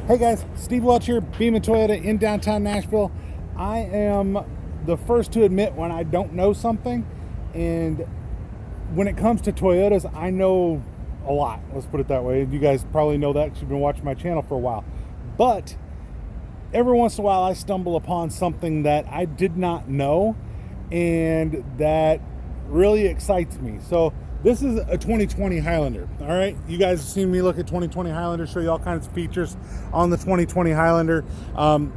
Hey guys, Steve Welch here, Beaman Toyota in downtown Nashville. I am the first to admit when I don't know something, and when it comes to Toyotas, I know a lot. Let's put it that way. You guys probably know that because you've been watching my channel for a while. But every once in a while, I stumble upon something that I did not know, and that really excites me. So this is a 2020 Highlander. All right, you guys have seen me look at 2020 Highlander, show you all kinds of features on the 2020 Highlander. And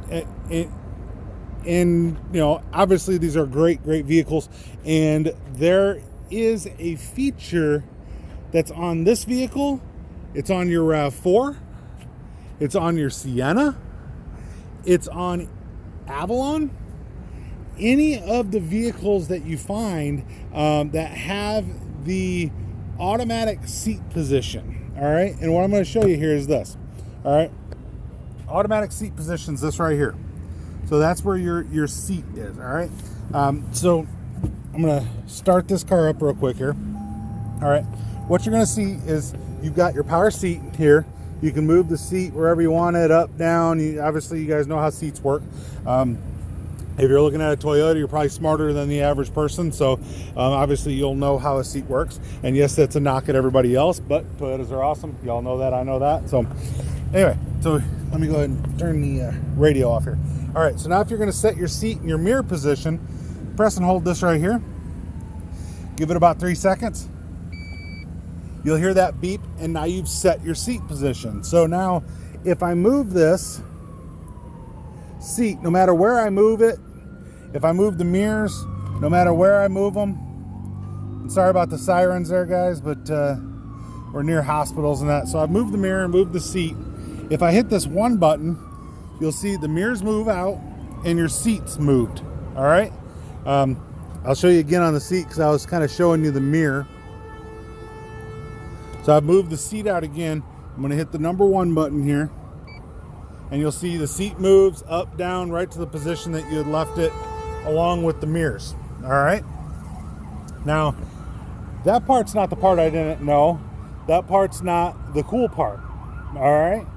you know, obviously these are great vehicles, and there is a feature that's on this vehicle. It's on your RAV4, it's on your Sienna, it's on Avalon. Any of the vehicles that you find that have the automatic seat position. All right, and what I'm going to show you here is this. All right, automatic seat positions, this right here. So that's where your seat is. All right, so I'm going to start this car up real quick here. All right, what you're going to see is you've got your power seat here. You can move the seat wherever you want it, up, down. Obviously you guys know how seats work. If you're looking at a Toyota, you're probably smarter than the average person, so obviously you'll know how a seat works. And yes, that's a knock at everybody else, but Toyotas are awesome. Y'all know that, I know that. So anyway, so let me go ahead and turn the radio off here. All right, so now if you're gonna set your seat in your mirror position, press and hold this right here. Give it about 3 seconds. You'll hear that beep, and now you've set your seat position. So now if I move this seat, no matter where I move it, if I move the mirrors, no matter where I move them, I'm sorry about the sirens there, guys, but we're near hospitals and that. So I've moved the mirror and moved the seat. If I hit this one button, you'll see the mirrors move out and your seat's moved. All right, I'll show you again on the seat because I was kind of showing you the mirror. So I've moved the seat out again. I'm going to hit the number 1 button here, and you'll see the seat moves up, down, right to the position that you had left it, along with the mirrors. All right, now that part's not the part I didn't know. That part's not the cool part. All right,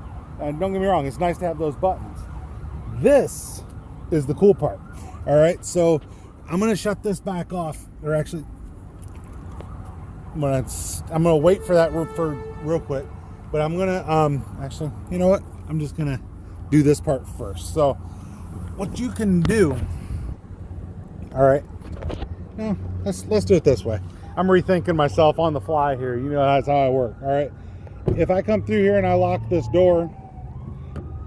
and don't get me wrong, it's nice to have those buttons. This is the cool part. All right, so I'm going to shut this back off, or actually I'm gonna wait for that for real quick, but I'm gonna actually, you know what, I'm just gonna do this part first. So what you can do, all right, no, let's do it this way. I'm rethinking myself on the fly here. You know, that's how I work. All right, if I come through here and I lock this door,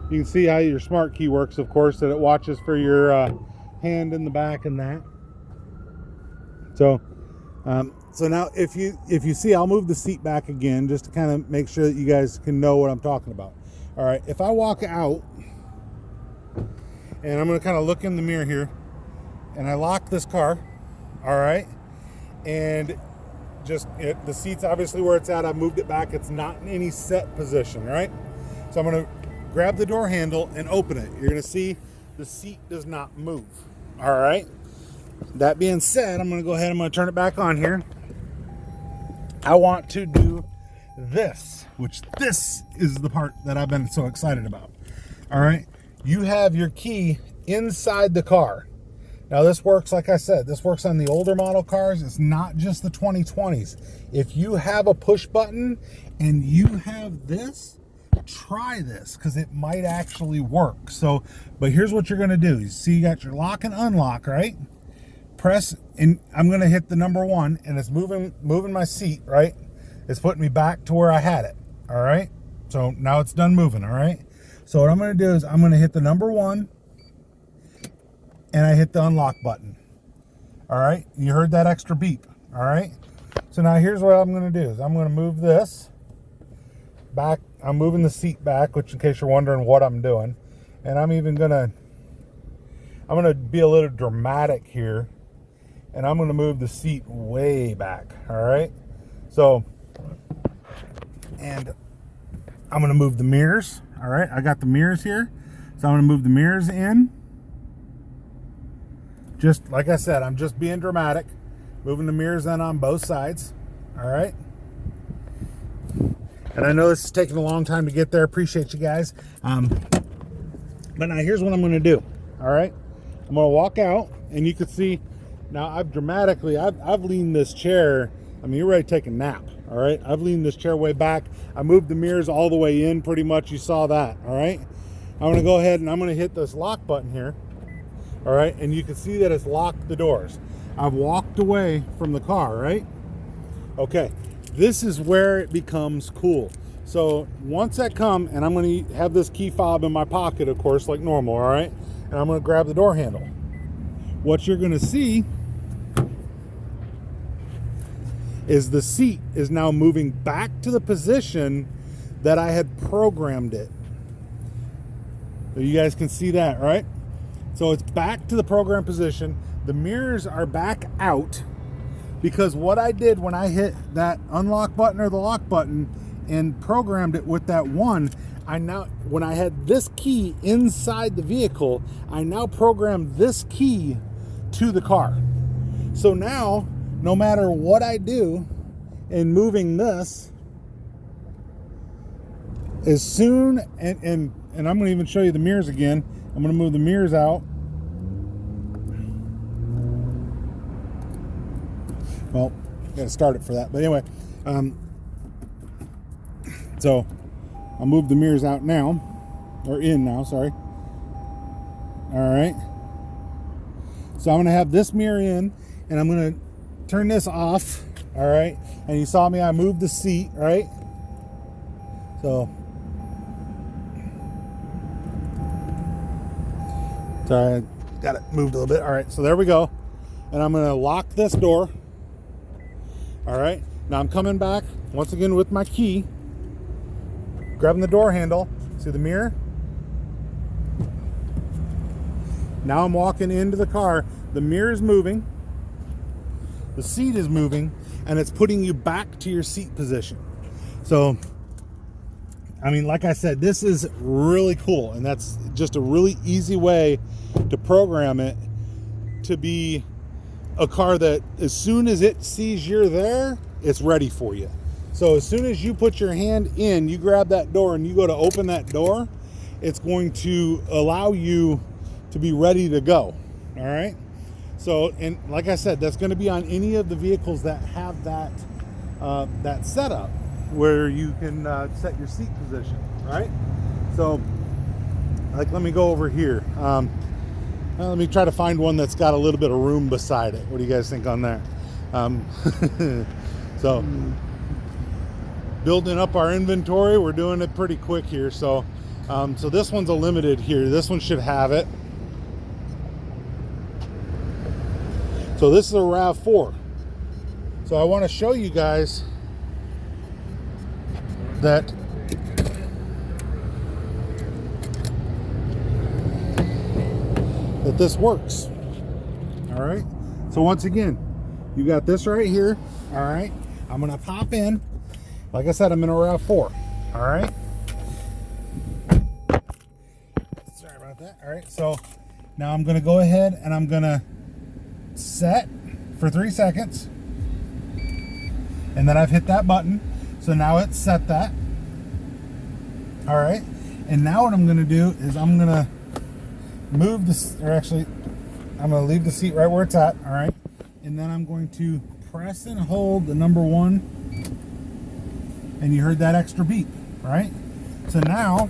you can see how your smart key works, of course, that it watches for your hand in the back and that. So so now if you see, I'll move the seat back again just to kind of make sure that you guys can know what I'm talking about. All right, if I walk out and I'm going to kind of look in the mirror here and I lock this car, all right, and just the seat's obviously where it's at. I've moved it back. It's not in any set position, right? So I'm going to grab the door handle and open it. You're going to see the seat does not move. All right, that being said, I'm going to go ahead and I'm going to turn it back on here. I want to do this, which this is the part that I've been so excited about. All right, you have your key inside the car. Now this works, like I said, this works on the older model cars. It's not just the 2020s. If you have a push button and you have this, try this because it might actually work. So, but here's what you're going to do. You see, you got your lock and unlock, right? Press, and I'm going to hit the number 1, and it's moving my seat, right? It's putting me back to where I had it. All right, so now it's done moving. All right, so what I'm going to do is I'm going to hit the number 1 and I hit the unlock button. All right, you heard that extra beep. All right, so now here's what I'm going to do is I'm going to move this back. I'm moving the seat back, which in case you're wondering what I'm doing, and I'm going to be a little dramatic here, and I'm going to move the seat way back. All right, so, and I'm going to move the mirrors. All right, I got the mirrors here, so I'm going to move the mirrors in. Just like I said, I'm just being dramatic, moving the mirrors in on both sides. All right, And I know this is taking a long time to get there. Appreciate you guys. But now here's what I'm going to do. All right. I'm going to walk out, and you can see now I've leaned this chair. I mean, you're ready to take a nap. All right. I've leaned this chair way back. I moved the mirrors all the way in pretty much. You saw that. All right. I'm going to go ahead and I'm going to hit this lock button here. All right. And you can see that it's locked the doors. I've walked away from the car, right? Okay. This is where it becomes cool. So once I come, and I'm going to have this key fob in my pocket, of course, like normal, all right? And I'm going to grab the door handle. What you're going to see is the seat is now moving back to the position that I had programmed it. So you guys can see that, right? So it's back to the program position. The mirrors are back out because what I did when I hit that unlock button or the lock button and programmed it with that one, when I had this key inside the vehicle, I now programmed this key to the car. So now, no matter what I do in moving this, as soon, and I'm going to even show you the mirrors again. I'm going to move the mirrors out. Well, got to start it for that. But anyway, so I'll move the mirrors out now, or in now, sorry. All right. So I'm going to have this mirror in, and I'm going to turn this off. All right. And you saw me, I moved the seat, right? So, sorry, I got it moved a little bit. All right. So there we go. And I'm going to lock this door. All right. Now I'm coming back once again with my key, grabbing the door handle. See the mirror? Now I'm walking into the car. The mirror is moving. The seat is moving, and it's putting you back to your seat position. So, I mean, like I said, this is really cool, and that's just a really easy way to program it to be a car that as soon as it sees you're there, it's ready for you. So as soon as you put your hand in, you grab that door and you go to open that door, it's going to allow you to be ready to go. All right. So, and like I said, that's going to be on any of the vehicles that have that that setup where you can set your seat position, right? So, like, let me go over here. Let me try to find one that's got a little bit of room beside it. What do you guys think on that? So, building up our inventory, we're doing it pretty quick here. So, so this one's a limited here. This one should have it. So this is a RAV4. So I want to show you guys that this works. All right. So once again, you got this right here. All right. I'm going to pop in. Like I said, I'm in a RAV4. All right. Sorry about that. All right. So now I'm going to go ahead and I'm going to set for 3 seconds. And then I've hit that button. So now it's set that. All right. And now what I'm going to do is I'm going to move this, or actually, I'm going to leave the seat right where it's at. All right. And then I'm going to press and hold the number 1. And you heard that extra beep, right? So now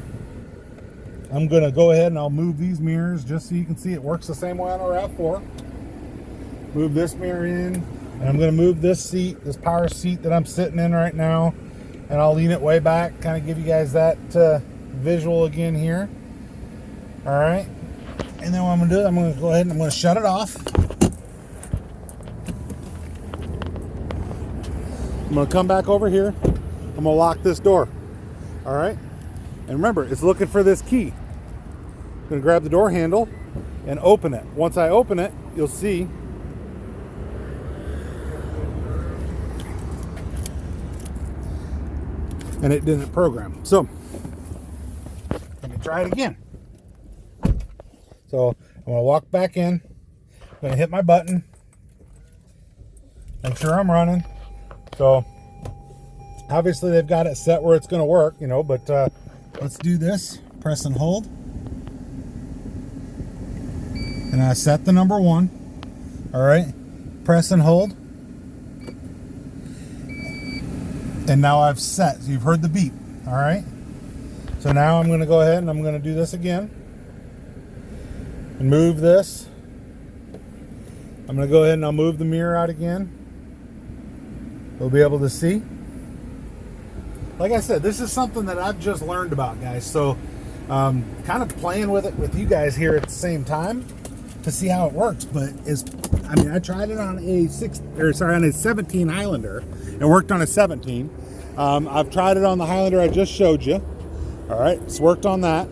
I'm going to go ahead and I'll move these mirrors just so you can see it works the same way on a RAV4. Move this mirror in, and I'm going to move this seat, this power seat that I'm sitting in right now, and I'll lean it way back, kind of give you guys that visual again here. All right. And then what I'm going to do, I'm going to go ahead and I'm going to shut it off. I'm going to come back over here. I'm going to lock this door. All right. And remember, it's looking for this key. I'm going to grab the door handle and open it. Once I open it, you'll see and it didn't program. So let me try it again. So I'm going to walk back in. I'm going to hit my button. Make sure I'm running. So Obviously they've got it set where it's going to work, you know, but let's do this. Press and hold. And I set the number 1. All right. Press and hold. And now I've set. So you've heard the beep. All right. So now I'm going to go ahead and I'm going to do this again. And move this. I'm going to go ahead and I'll move the mirror out again. We'll be able to see. Like I said, this is something that I've just learned about, guys. So kind of playing with it with you guys here at the same time to see how it works. But I tried it on a 17 Highlander. It worked on a 17. I've tried it on the Highlander I just showed you. All right, it's worked on that.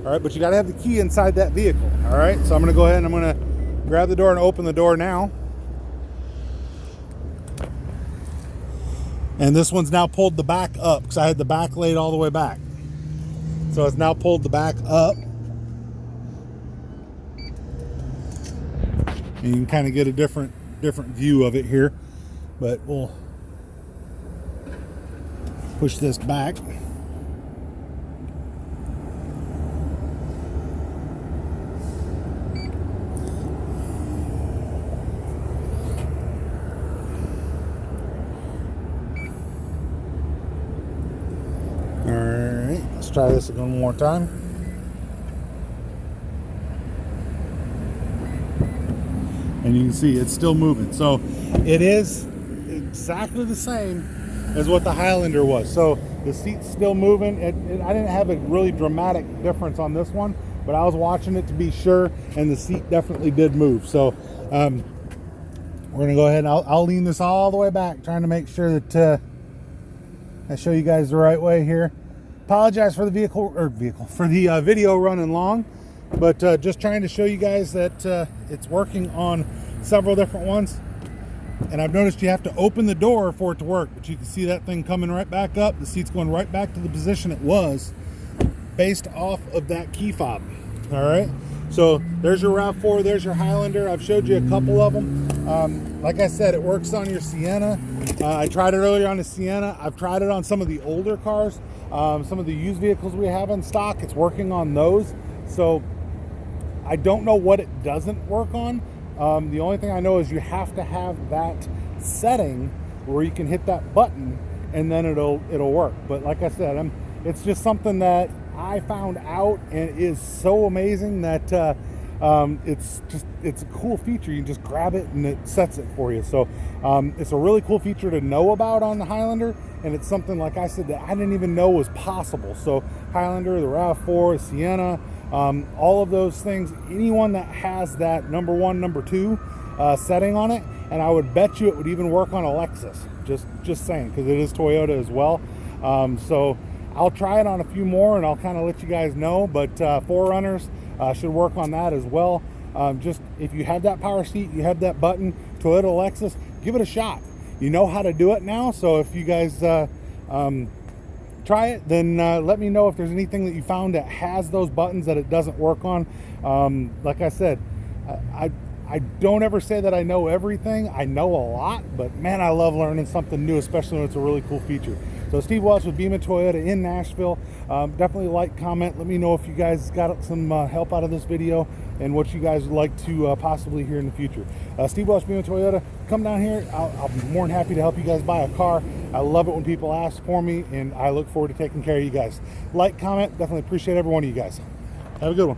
All right, but you got to have the key inside that vehicle. All right, so I'm going to go ahead and I'm going to grab the door and open the door now. And this one's now pulled the back up because I had the back laid all the way back. So it's now pulled the back up. And you can kind of get a different view of it here. But we'll push this back. Alright, let's try this one more time. And you can see it's still moving. So it is exactly the same as what the Highlander was. So the seat's still moving. I didn't have a really dramatic difference on this one, but I was watching it to be sure, and the seat definitely did move. So we're gonna go ahead and I'll lean this all the way back, trying to make sure that I show you guys the right way here. Apologize for the video running long, but just trying to show you guys that it's working on several different ones. And I've noticed you have to open the door for it to work, but you can see that thing coming right back up. The seat's going right back to the position it was based off of that key fob. All right, so there's your RAV4, there's your Highlander. I've showed you a couple of them. Like I said, it works on your Sienna. I tried it earlier on the Sienna. I've tried it on some of the older cars, some of the used vehicles we have in stock. It's working on those. So I don't know what it doesn't work on. The only thing I know is you have to have that setting where you can hit that button and then it'll work. But like I said, it's just something that I found out, and it is so amazing that it's a cool feature. You can just grab it and it sets it for you. So it's a really cool feature to know about on the Highlander, and it's something, like I said, that I didn't even know was possible. So Highlander, the RAV4, the Sienna, all of those things, anyone that has that number 1, number 2 setting on it, and I would bet you it would even work on a Lexus. Just saying, because it is Toyota as well. So I'll try it on a few more and I'll kind of let you guys know, but 4Runners should work on that as well. Just if you have that power seat, you have that button, Toyota, Lexus, give it a shot. You know how to do it now, so if you guys try it, then let me know if there's anything that you found that has those buttons that it doesn't work on. Like I said, I don't ever say that I know everything. I know a lot, but man, I love learning something new, especially when it's a really cool feature. So Steve Welch with Beaman Toyota in Nashville. Definitely like, comment, let me know if you guys got some help out of this video and what you guys would like to possibly hear in the future. Steve Welch, Beaman Toyota, come down here. I'll be more than happy to help you guys buy a car. I love it when people ask for me, and I look forward to taking care of you guys. Like, comment, definitely appreciate every one of you guys. Have a good one.